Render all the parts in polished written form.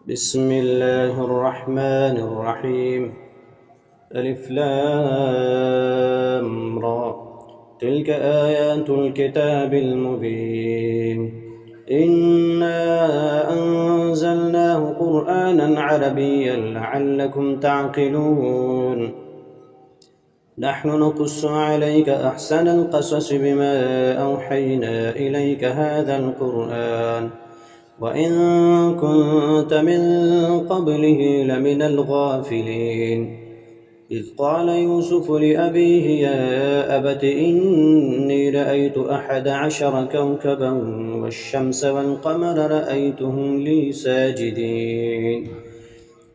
بسم الله الرحمن الرحيم. ألف لام را. تلك آيات الكتاب المبين. إنا أنزلناه قرآنا عربيا لعلكم تعقلون. نحن نقص عليك أحسن القصص بما أوحينا إليك هذا القرآن وإن كنت من قبله لمن الغافلين. إذ قال يوسف لأبيه يا أبت إني رأيت 11 كوكبا والشمس والقمر رأيتهم لي ساجدين.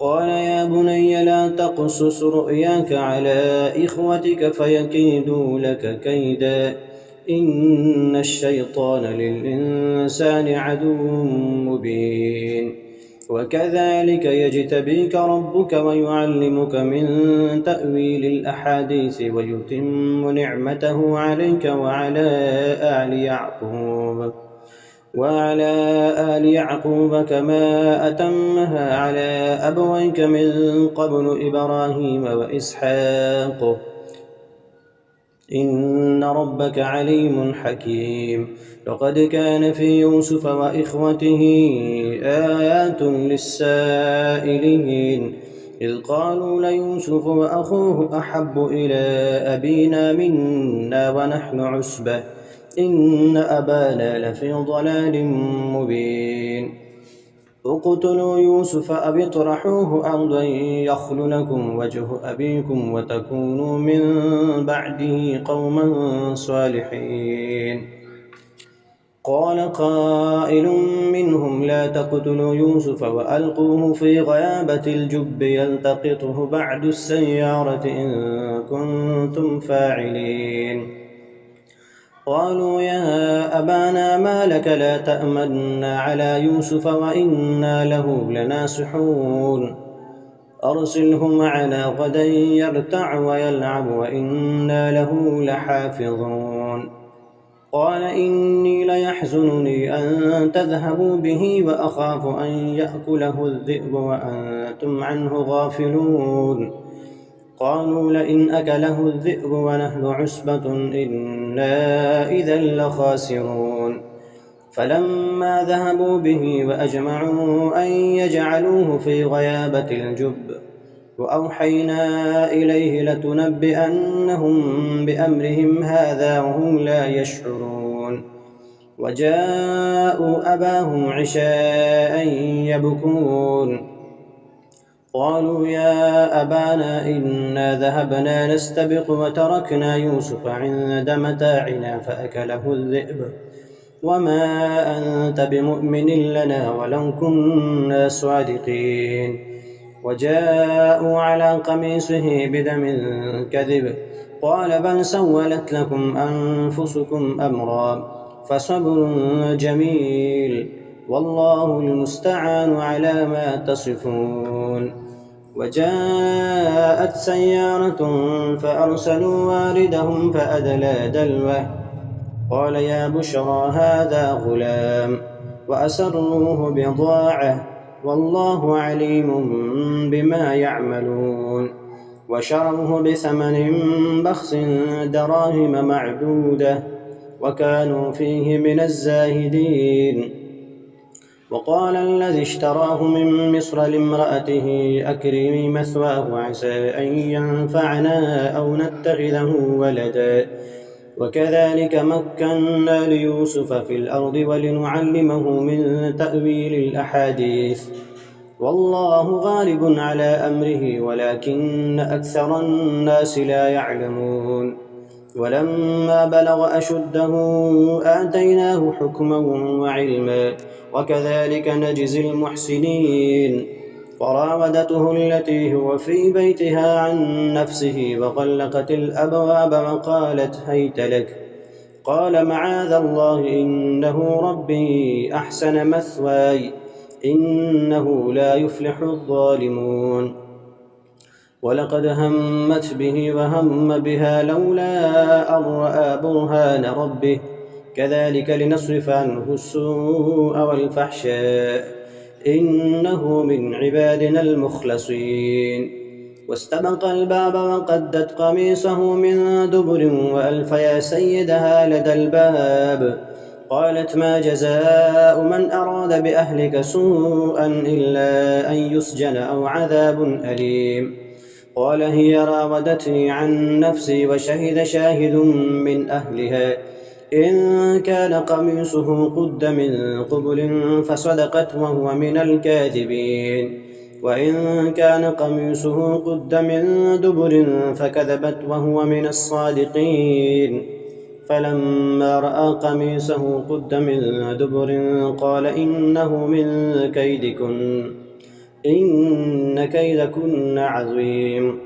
قال يا بني لا تقصص رؤياك على إخوتك فيكيدوا لك كيدا إن الشيطان للإنسان عدو مبين. وكذلك يجتبيك ربك ويعلمك من تأويل الأحاديث ويتم نعمته عليك وعلى آل يعقوب كما أتمها على أبويك من قبل إبراهيم وإسحاق إن ربك عليم حكيم. لقد كان في يوسف وإخوته آيات للسائلين إذ قالوا ليوسف وأخوه أحب إلى أبينا منا ونحن عصبة إن أبانا لفي ضلال مبين. اقتلوا يوسف أو اطرحوه أرضا يخل لكم وجه أبيكم وتكونوا من بعده قوما صالحين. قال قائل منهم لا تقتلوا يوسف وألقوه في غيابة الجب يلتقطه بعد السيارة إن كنتم فاعلين. قالوا يا أبانا ما لك لا تأمنا على يوسف وإنا له لناصحون أرسله معنا غدا يرتع ويلعب وإنا له لحافظون. قال إني ليحزنني أن تذهبوا به وأخاف أن يأكله الذئب وأنتم عنه غافلون. قالوا لئن أكله الذئب ونحن عصبة إنا إذا لخاسرون. فلما ذهبوا به وأجمعوا أن يجعلوه في غيابة الجب وأوحينا إليه لتنبئنهم بأمرهم هذا وهم لا يشعرون. وجاءوا أباهم عشاء يبكون. قالوا يا أبانا إنا ذهبنا نستبق وتركنا يوسف عند متاعنا فأكله الذئب وما أنت بمؤمن لنا ولو كنا صادقين. وجاءوا على قميصه بدم كذب قال بل سولت لكم أنفسكم أمرا فصبر جميل والله المستعان على ما تصفون. وجاءت سيارة فأرسلوا واردهم فأدلى دلوه قال يا بشرى هذا غلام وأسروه بضاعة والله عليم بما يعملون. وشروه بثمن بخس دراهم معدودة وكانوا فيه من الزاهدين. وقال الذي اشتراه من مصر لامرأته أكرمي مثواه عسى أن ينفعنا أو نتخذه ولدا وكذلك مكنا ليوسف في الأرض ولنعلمه من تأويل الأحاديث والله غالب على أمره ولكن أكثر الناس لا يعلمون. ولما بلغ أشده آتيناه حكما وعلما وكذلك نجزي المحسنين. وراودته التي هو في بيتها عن نفسه وغلقت الأبواب وقالت هيت لك قال معاذ الله إنه ربي أحسن مثواي إنه لا يفلح الظالمون. ولقد همت به وهم بها لولا أن رأى برهان ربه كذلك لنصرف عنه السوء والفحشاء إنه من عبادنا المخلصين. واستبق الباب وقدت قميصه من دبر وألف يا سيدها لدى الباب. قالت ما جزاء من أراد بأهلك سوءا إلا أن يسجن أو عذاب أليم. قال هي راودتني عن نفسي وشهد شاهد من أهلها إن كان قميصه قد من قبل فصدقت وهو من الكاذبين وإن كان قميصه قد من دبر فكذبت وهو من الصادقين. فلما رأى قميصه قد من دبر قال إنه من كيدكن إن كيدكن عظيم.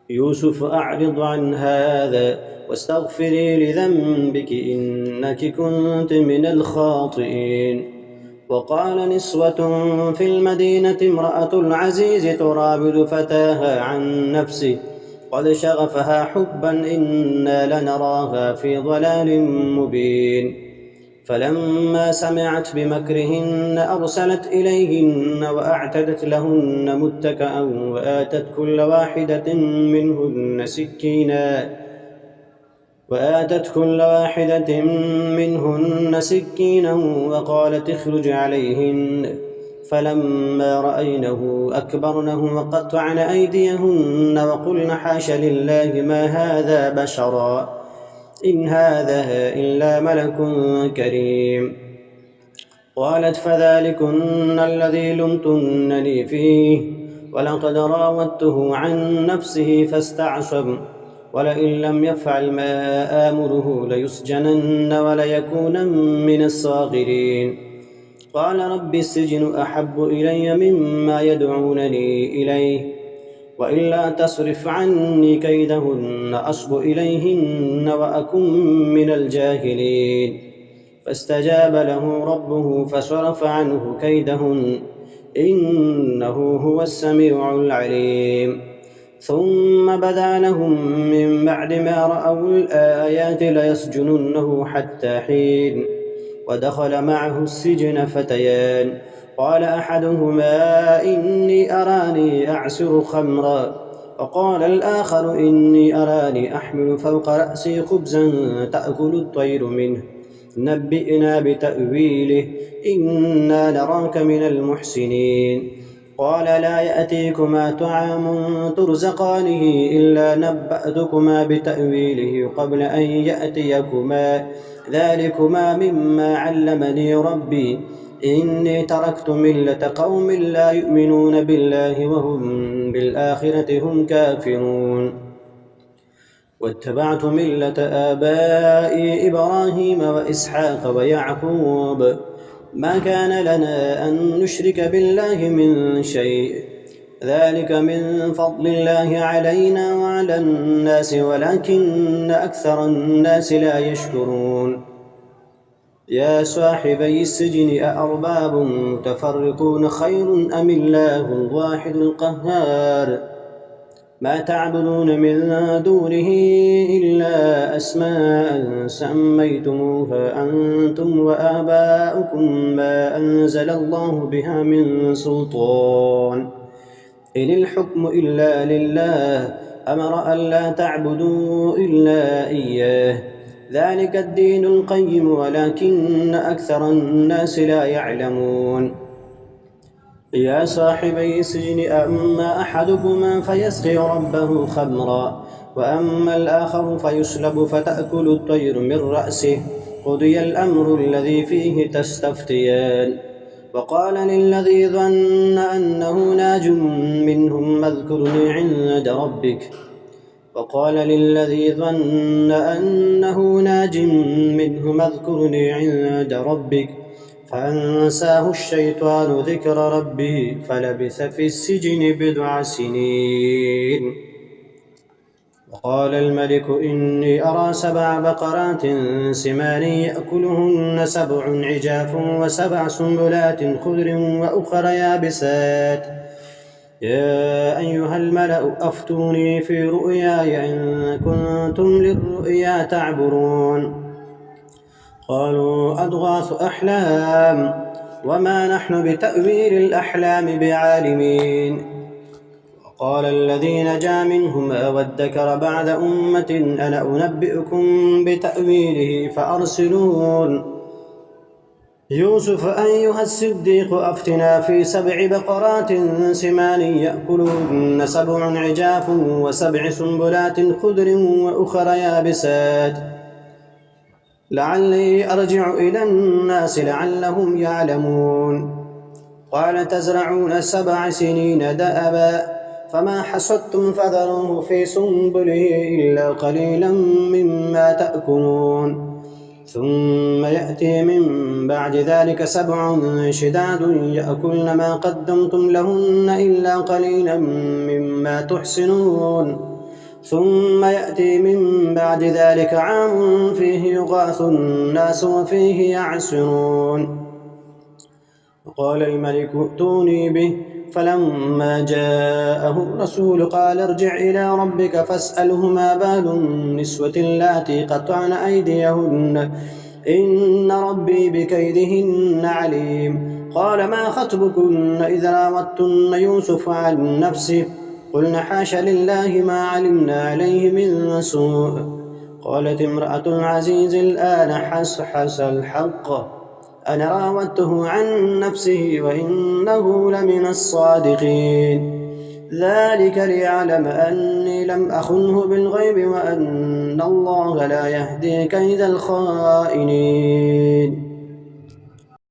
يوسف أعرض عن هذا واستغفري لذنبك إنك كنت من الخاطئين. وقال نسوة في المدينة امرأة العزيز تراود فتاها عن نفسه قد شغفها حبا إنا لنراها في ضلال مبين. فلما سمعت بمكرهن أرسلت إليهن وأعتدت لهن متكأ وآتت كل واحدة منهن سكينا وقالت اخرج عليهن. فلما رأينه أكبرنه وقطعن أيديهن وقلن حاش لله ما هذا بشرا إن هذا إلا ملك كريم. قالت فذلكن الذي لمتنني فيه ولقد راودته عن نفسه فاستعصم ولئن لم يفعل ما آمره ليسجنن وليكون من الصاغرين. قال رب السجن أحب إلي مما يدعونني إليه وإلا تصرف عني كيدهن أصب إليهن وأكن من الجاهلين. فاستجاب له ربه فصرف عنه كيدهن إنه هو السميع العليم. ثم بدا لهم من بعد ما رأوا الآيات ليسجننه حتى حين. ودخل معه السجن فتيان قال أحدهما إني أراني أعصر خمرا وقال الآخر إني أراني أحمل فوق رأسي خبزا تأكل الطير منه نبئنا بتأويله إنا نراك من المحسنين. قال لا يأتيكما طعام ترزقانه إلا نبأتكما بتأويله قبل أن يأتيكما ذلكما مما علمني ربي إني تركت ملة قوم لا يؤمنون بالله وهم بالآخرة هم كافرون واتبعت ملة آبائي إبراهيم وإسحاق ويعقوب ما كان لنا أن نشرك بالله من شيء ذلك من فضل الله علينا وعلى الناس ولكن أكثر الناس لا يشكرون. يا صاحبي السجن أأرباب متفرقون خير أم الله الواحد القهار ما تعبدون من دونه إلا أسماء سميتموها أنتم وآباؤكم ما أنزل الله بها من سلطان إن الحكم إلا لله أمر ألا تعبدوا إلا إياه ذلك الدين القيم ولكن أكثر الناس لا يعلمون. يا صاحبي السجن أما أحدكما فيسقي ربه خمرا وأما الآخر فيسلب فتأكل الطير من رأسه قضي الأمر الذي فيه تستفتيان. وقال للذي ظن أنه ناج منهم اذكرني عند ربك فأنساه الشيطان ذكر ربه فلبث في السجن بضع سنين. وقال الملك إني أرى 7 بقرات سمان يأكلهن 7 عجاف و7 سنبلات خضر وأخر يابسات يا أيها الملأ أفتوني في رؤياي إن كنتم للرؤيا تعبرون. قالوا أضغاث أحلام وما نحن بتأويل الأحلام بعالمين. وقال الذي نجا منهما وادكر بعد أمة أنا أنبئكم بتأويله فأرسلون. يوسف أيها الصديق أفتنا في 7 بقرات سمان يأكلهن 7 عجاف و7 سنبلات خضر وأخر يابسات لعلي أرجع إلى الناس لعلهم يعلمون. قال تزرعون 7 سنين دأبا فما حصدتم فذروه في سنبله إلا قليلا مما تأكلون ثم يأتي من بعد ذلك 7 شداد يأكلن ما قدمتم لهن إلا قليلا مما تحسنون ثم يأتي من بعد ذلك عام فيه يغاث الناس وفيه يعصرون. وقال الملك ائتوني به فلما جاءه الرسول قال ارجع إلى ربك فاسأله ما بال النسوة اللاتي قطعن أيديهن إن ربي بكيدهن عليم. قال ما خطبكن إذ راوتن يوسف عن نفسه قلن حاش لله ما علمنا عليه من سوء. قالت امرأة العزيز الآن حصحص الحق أنا راودته عن نفسه وإنه لمن الصادقين. ذلك ليعلم أني لم أخنه بالغيب وأن الله لا يهدي كيد الخائنين.